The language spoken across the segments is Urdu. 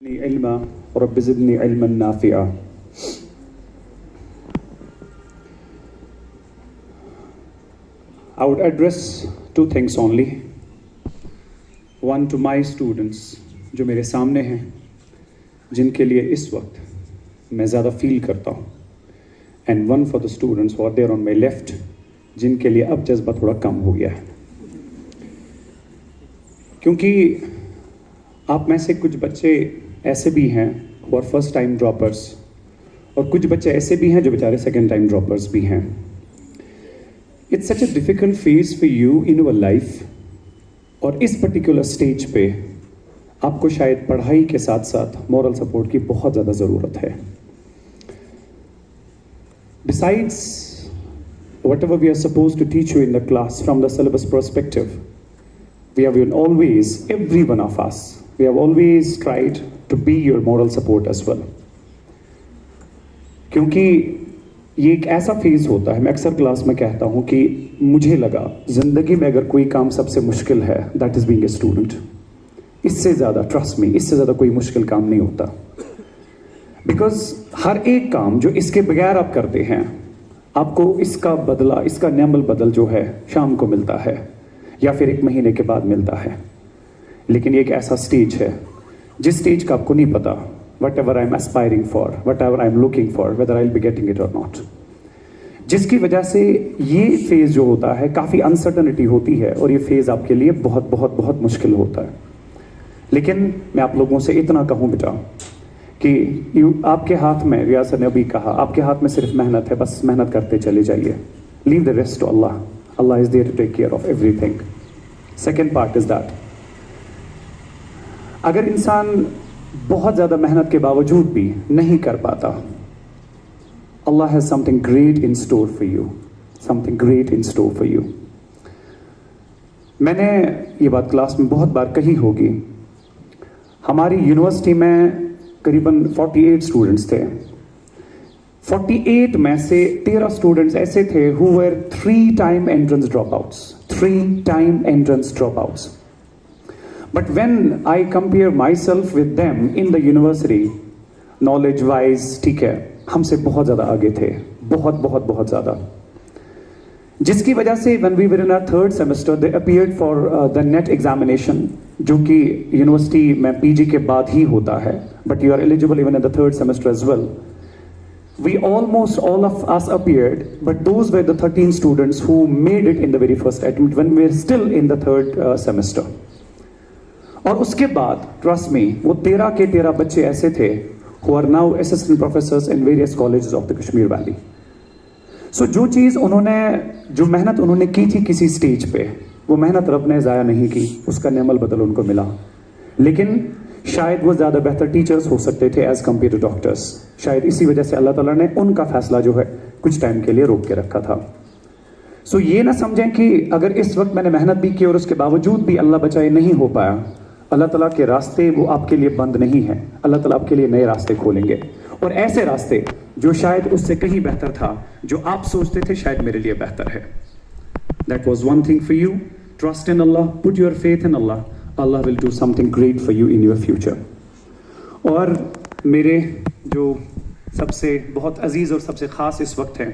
علما رب زدني علما نافعا. I would address two things only. One to my students جو میرے سامنے ہیں, جن کے لیے اس وقت میں زیادہ فیل کرتا ہوں, and one for the students who are there on my left, جن کے لیے اب جذبہ تھوڑا کم ہو گیا ہے. کیونکہ آپ میں سے کچھ بچے ایسے بھی ہیں who are first time droppers, اور کچھ بچے ایسے بھی ہیں جو بیچارے second time droppers بھی ہیں. It's such a difficult phase for you in your life, اور اس particular stage پہ آپ کو شاید پڑھائی کے ساتھ ساتھ moral support کی بہت زیادہ ضرورت ہے. Besides whatever we are supposed to teach you in the class from the syllabus perspective, we have always, every one of us, we have always tried to be your moral support as well. کیونکہ یہ ایک ایسا فیز ہوتا ہے, میں اکثر کلاس میں کہتا ہوں کہ مجھے لگا زندگی میں اگر کوئی کام سب سے مشکل ہے, that is being a student. اس سے زیادہ, trust me, اس سے زیادہ کوئی مشکل کام نہیں ہوتا. بیکاز ہر ایک کام جو اس کے بغیر آپ کرتے ہیں, آپ کو اس کا بدلہ, اس کا نعم البدل جو ہے شام کو ملتا ہے یا پھر ایک مہینے کے بعد ملتا ہے. لیکن یہ ایک ایسا سٹیج ہے جس سٹیج کا آپ کو نہیں پتا whatever I'm aspiring for, whatever I'm looking for, whether I'll be getting it or not. جس کی وجہ سے یہ فیز جو ہوتا ہے کافی انسرٹنٹی ہوتی ہے, اور یہ فیز آپ کے لیے بہت بہت بہت مشکل ہوتا ہے. لیکن میں آپ لوگوں سے اتنا کہوں بیٹا کہ آپ کے ہاتھ میں, ریاض نے ابھی کہا, آپ کے ہاتھ میں صرف محنت ہے, بس محنت کرتے چلے جائیے. Leave the rest to Allah. Allah is there to take care of everything. Second part is that اگر انسان بہت زیادہ محنت کے باوجود بھی نہیں کر پاتا, Allah has something great in store for you. Something great in store for you. میں نے یہ بات کلاس میں بہت بار کہی ہوگی. ہماری یونیورسٹی میں قریباً 48 اسٹوڈنٹس تھے. 48 میں سے 13 اسٹوڈنٹس ایسے تھے who were 3-time entrance dropouts. 3-time entrance dropouts. But when I compare myself with them in the university, knowledge wise, ٹھیک ہے, ہم سے بہت زیادہ آگے تھے, بہت بہت بہت زیادہ. جس کی وجہ سے when we were in our third semester, they appeared for the NET examination, جو کہ یونیورسٹی میں پی جی کے بعد ہی ہوتا ہے, but you are eligible even in the third semester as well. We almost all of us appeared, but those were the 13 students who made it in the very first attempt when we were still in the third semester. اور اس کے بعد trust me, وہ 13 کے 13 بچے ایسے تھے who are now assistant professors in various colleges of the Kashmir Valley. So جو چیز انہوں نے, جو محنت انہوں نے کی تھی کسی سٹیج پہ, وہ محنت رب نے ضائع نہیں کی, اس کا نعم البدل ان کو ملا. لیکن شاید وہ زیادہ بہتر ٹیچرز ہو سکتے تھے ایز کمپیئر ٹو ڈاکٹرز. شاید اسی وجہ سے اللہ تعالیٰ نے ان کا فیصلہ جو ہے کچھ ٹائم کے لیے روک کے رکھا تھا. سو یہ نہ سمجھیں کہ اگر اس وقت میں نے محنت بھی کی اور اس کے باوجود بھی اللہ بچائے نہیں ہو پایا, اللہ تعالیٰ کے راستے وہ آپ کے لیے بند نہیں ہیں. اللہ تعالیٰ آپ کے لیے نئے راستے کھولیں گے, اور ایسے راستے جو شاید اس سے کہیں بہتر تھا, جو آپ سوچتے تھے شاید میرے لیے بہتر ہے. That was one thing for you. Trust in Allah, put your faith in Allah. Allah will do something great for you in your future. اور میرے جو سب سے بہت عزیز اور سب سے خاص اس وقت ہیں,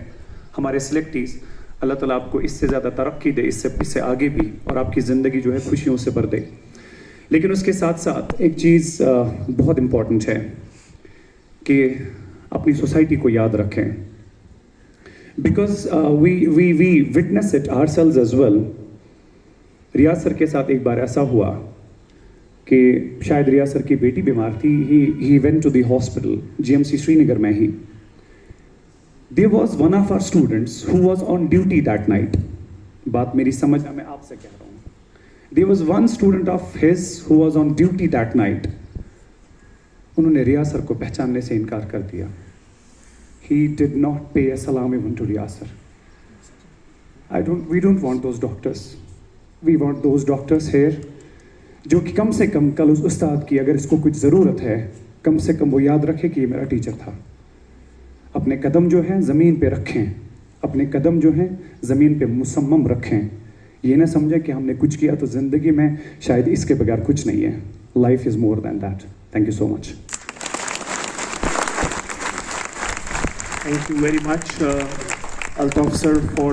ہمارے سلیکٹیز, اللہ تعالیٰ آپ کو اس سے زیادہ ترقی دے, اس سے آگے بھی, اور آپ کی زندگی جو ہے خوشیوں سے بھر دے. لیکن اس کے ساتھ ساتھ ایک چیز بہت امپورٹنٹ ہے کہ اپنی سوسائٹی کو یاد رکھیں. Because we witness it ourselves as well. Riyaz sir کے ساتھ ایک بار ایسا ہوا کہ شاید ریاض سر کی بیٹی بیمار تھی. He went to the hospital G M C Srinagar میں ہی. There was one of our students who was on duty that night. بات میری سمجھنا, میں آپ سے کہہ رہا ہوں. There was one student of his who was on duty that night. انہوں نے ریاض سر کو پہچاننے سے انکار کر دیا. He did not pay a salam even to Riyadh sir. We don't want those doctors. We want those doctors here جو کہ کم سے کم کل اس استاد کی اگر اس کو کچھ ضرورت ہے, کم سے کم وہ یاد رکھے کہ یہ میرا ٹیچر تھا. اپنے قدم جو ہیں زمین پہ رکھیں, اپنے قدم جو ہیں زمین پہ مصمم رکھیں. یہ نہ سمجھیں کہ ہم نے کچھ کیا تو زندگی میں شاید اس کے بغیر کچھ نہیں ہے. Life is more than that. Thank you so much. Thank you very much, Altaf sir, for